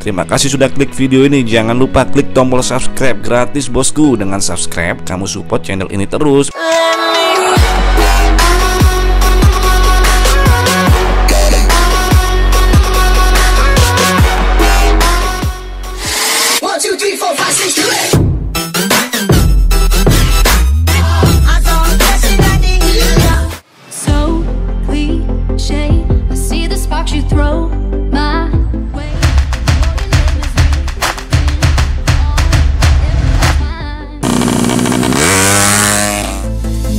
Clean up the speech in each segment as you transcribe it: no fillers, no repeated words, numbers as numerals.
Terima kasih sudah klik video ini. Jangan lupa klik tombol subscribe gratis bosku. Dengan subscribe kamu support channel ini terus. So cliche, I see the sparks you throw my way.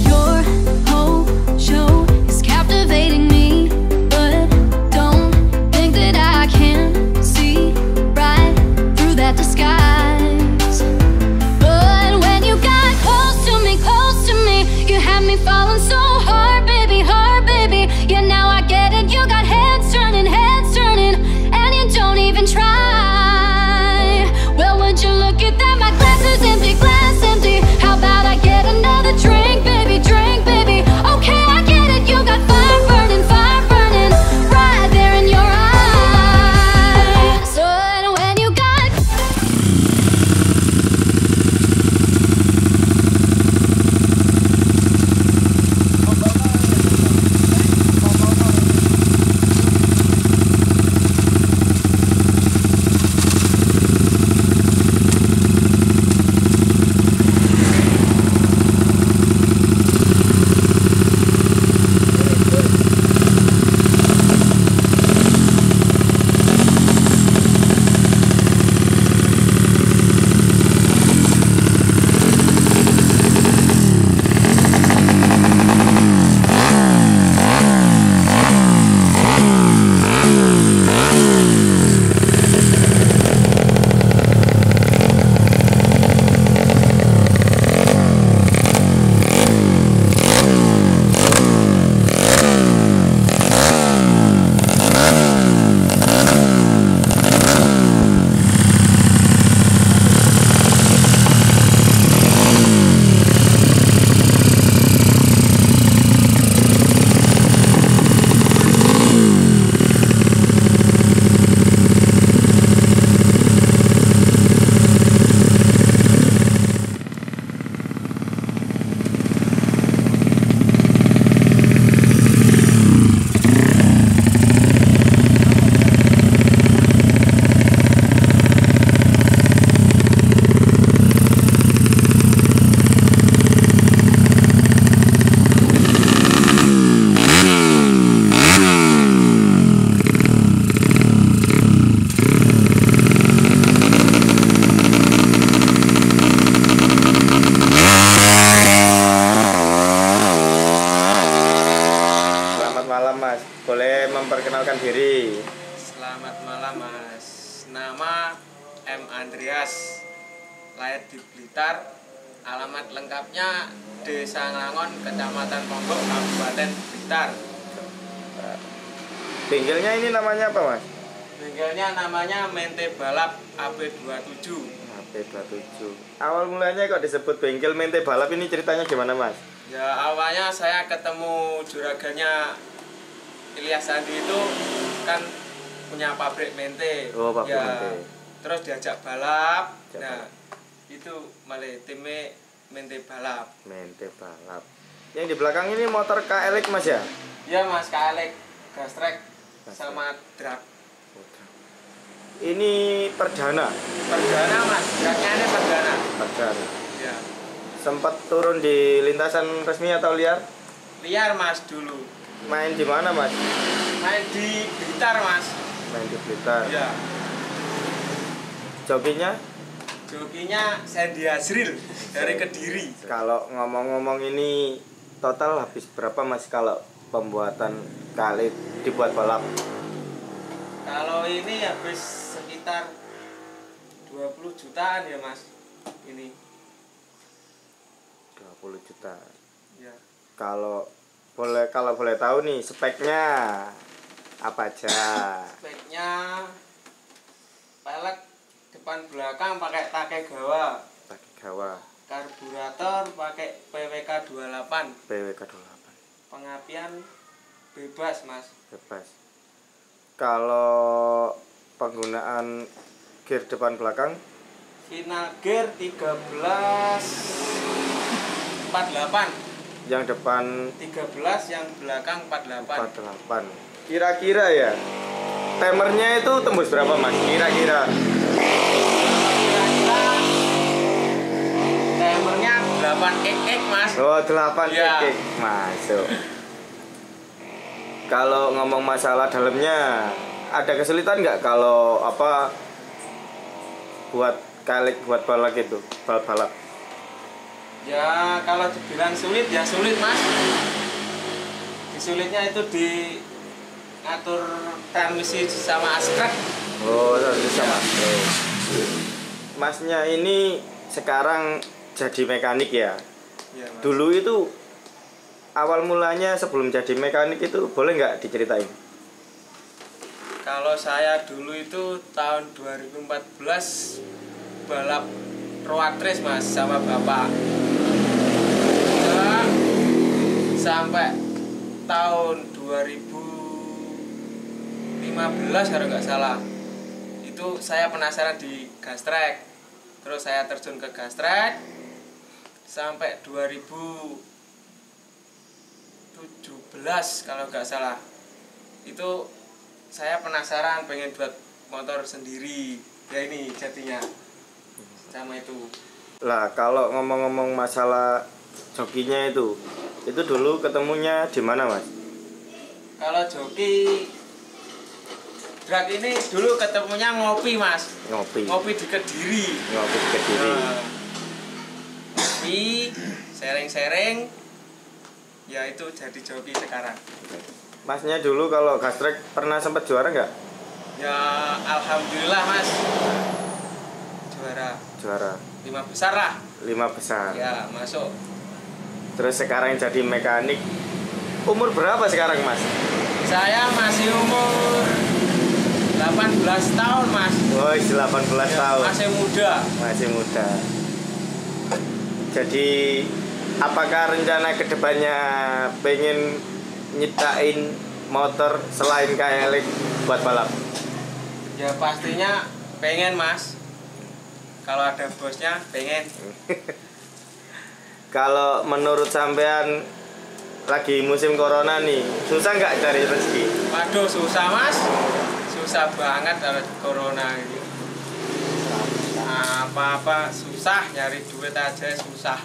Your whole show is captivating me, but don't think that I can see right through that disguise. But when you got close to me, you had me falling so hard, baby, hard, baby. Yeah, now I get it. You got heads turning, and you don't even try. Well, would you look at that? My glass is empty, glass empty. How about I get another drink, baby, drink, baby? Okay, I get it. You got fire burning, right there in your eyes. So when you got Mas, boleh memperkenalkan diri? Selamat malam Mas, nama M. Andreas, lahir di Blitar, alamat lengkapnya Desa Nglangon, Kecamatan Ponggok, Kabupaten Blitar. Bengkelnya ini namanya apa Mas? Bengkelnya namanya Mente Balap AP27. AP27. Awal mulanya kok disebut bengkel Mente Balap, ini ceritanya gimana Mas? Ya awalnya saya ketemu juragannya Ilyas Sandi itu kan punya pabrik mente. Oh, pabrik ya, mente. Terus diajak balap. Itu malah timnya Mente Balap. Mente Balap. Yang di belakang ini motor KLX Mas ya? Iya Mas, KLX Gastrek sama drag. Ini perdana. Perdana Mas, dragnya ini perdana. Perdana. Ya. Sempat turun di lintasan resmi atau liar? Liar Mas dulu. Main di mana Mas? Main di Blitar Mas. Main di Blitar. Iya. Jokinya? Jokinya Sandy Azril dari Kediri. Kalau ngomong-ngomong ini total habis berapa Mas kalau pembuatan kali dibuat balap? Kalau ini habis sekitar 20 jutaan ya Mas. Ini 20 juta. ya. Kalau boleh tahu nih speknya apa aja? Speknya pelek depan belakang pakai Takegawa. Takegawa. Karburator pakai PWK 28. PWK 28. Pengapian bebas Mas. Bebas. Kalau penggunaan gear depan belakang Final gear 13 48. yang depan 13, yang belakang 48. 48. Kira-kira ya timernya itu tembus berapa mas? Kira-kira Timernya 8xx mas. oh 8 Ya. kek masuk. Kalau ngomong masalah dalamnya ada kesulitan nggak kalau apa buat buat balap itu balap? Ya kalau dibilang sulit ya sulit mas. Sulitnya itu di atur transmisi sama askrek. Oh sama. Masnya ini sekarang jadi mekanik ya? Ya, mas. Dulu itu awal mulanya sebelum jadi mekanik itu boleh nggak diceritain? Kalau saya dulu itu tahun 2014 balap road race mas sama bapak. Nah, sampai tahun 2015 kalau nggak salah itu saya penasaran di gas track. Terus saya terjun ke gas track sampai 2017 kalau nggak salah itu saya penasaran pengen buat motor sendiri ya ini jadinya sama itu. Lah kalau ngomong-ngomong masalah jokinya itu dulu ketemunya di mana mas? Kalau joki drag ini dulu ketemunya ngopi mas. Ngopi Di Kediri. di Kediri. Ngopi sering ya itu jadi joki sekarang. Masnya dulu kalau gas track pernah sempat juara nggak? Ya alhamdulillah mas juara 5 besar lah. 5 besar. Ya masuk. Terus sekarang jadi mekanik. Umur berapa sekarang mas? Saya masih umur 18 tahun mas. Oh 18 tahun. Masih muda. Masih muda. Jadi apakah rencana kedepannya pengen nyiptain motor selain KLX buat balap? Ya pastinya pengen mas. Kalau ada bosnya pengen. Kalau menurut sampean lagi musim corona nih, susah nggak cari rezeki? Waduh susah mas. Susah banget kalau corona ini. Apa-apa susah, nyari duit aja susah.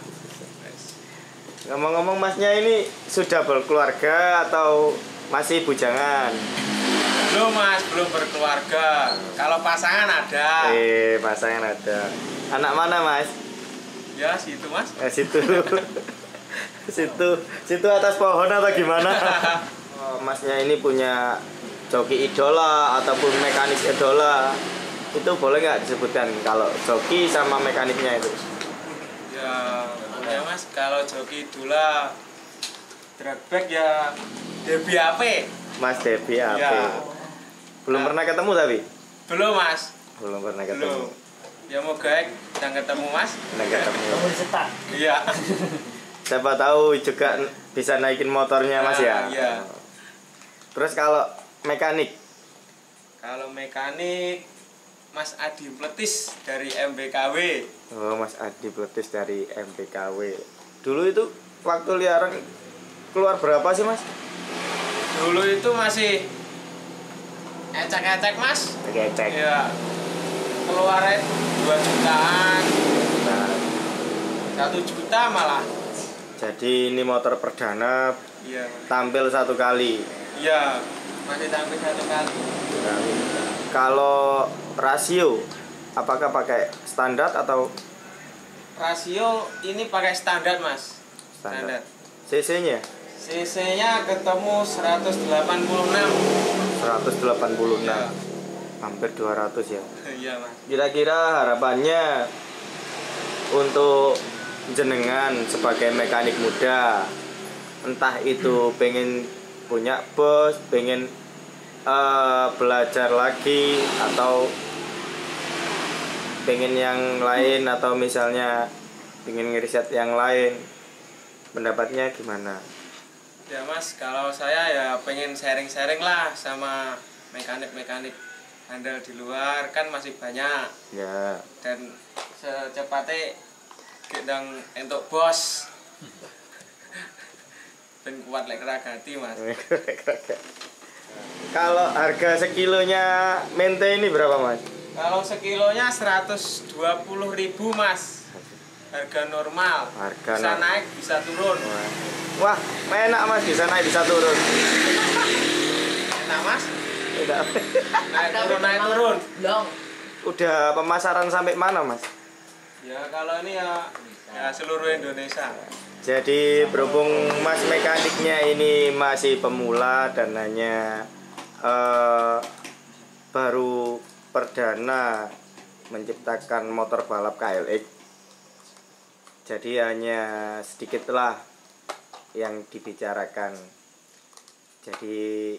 Ngomong-ngomong masnya ini sudah berkeluarga atau masih bujangan? Belum mas, belum berkeluarga. Kalau pasangan ada. Pasangan ada. Anak mana mas? Ya situ mas. Situ. situ atas pohon atau gimana? Oh, masnya ini punya joki idola ataupun mekanik idola. Itu boleh nggak disebutkan kalau joki sama mekaniknya itu? Ya mas, kalau joki idola drag back ya Debbie AP. Mas Debbie AP. Ya. Belum pernah ketemu tapi? Belum mas. Belum pernah ketemu. Belum. Ya mau guys, kita ketemu mas. Pernah ketemu. Iya. Siapa tahu juga bisa naikin motornya mas ya. Iya. Terus kalau mekanik? Kalau mekanik Mas Adi Pletis dari MBKW. Oh Mas Adi Pletis dari MBKW. Dulu itu waktu liaran keluar berapa sih mas? Dulu itu masih ecek-ecek mas. Ecek. Ya. Keluarin 2 jutaan. Nah, 1 juta malah. jadi ini motor perdana Iya. tampil 1 kali. Iya. Masih tampil 1 kali. Kalau rasio, apakah pakai standar atau Rasio ini pakai standar mas. standar? CC-nya? CC-nya ketemu 186. 186. Iya. Hampir 200 ya. Iya mas. Kira-kira harapannya untuk jenengan sebagai mekanik muda, entah itu pengen punya bos, pengen belajar lagi atau pengen yang lain, atau misalnya pengen ngeriset yang lain, pendapatnya gimana? Ya mas, kalau saya ya pengen sharing-sharing lah sama mekanik-mekanik handal di luar kan masih banyak. Ya. Dan secepatnya gendang entuk bos. Ben kuat lek ragati, Mas. Kalau harga sekilonya mente ini berapa, Mas? Kalau sekilonya 120.000, Mas. Harga normal. Harga bisa naik, bisa turun. Wah, enak Mas, bisa naik bisa turun. Enak, Mas? Tidak. Naik turun. Udah pemasaran sampai mana, Mas? Ya kalau ini ya seluruh Indonesia. Jadi berhubung Mas mekaniknya ini masih pemula dan hanya baru perdana menciptakan motor balap KLX, jadi hanya sedikitlah yang dibicarakan. Jadi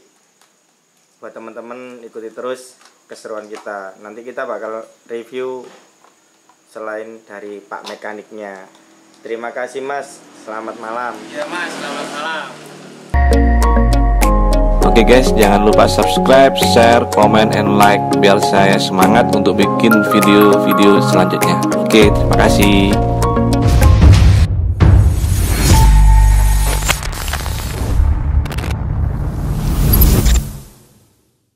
buat teman-teman ikuti terus keseruan kita. Nanti kita bakal review selain dari Pak mekaniknya. Terima kasih Mas, selamat malam. Ya Mas, selamat malam. Oke guys, jangan lupa subscribe, share, comment, and like biar saya semangat untuk bikin video-video selanjutnya. Oke, terima kasih.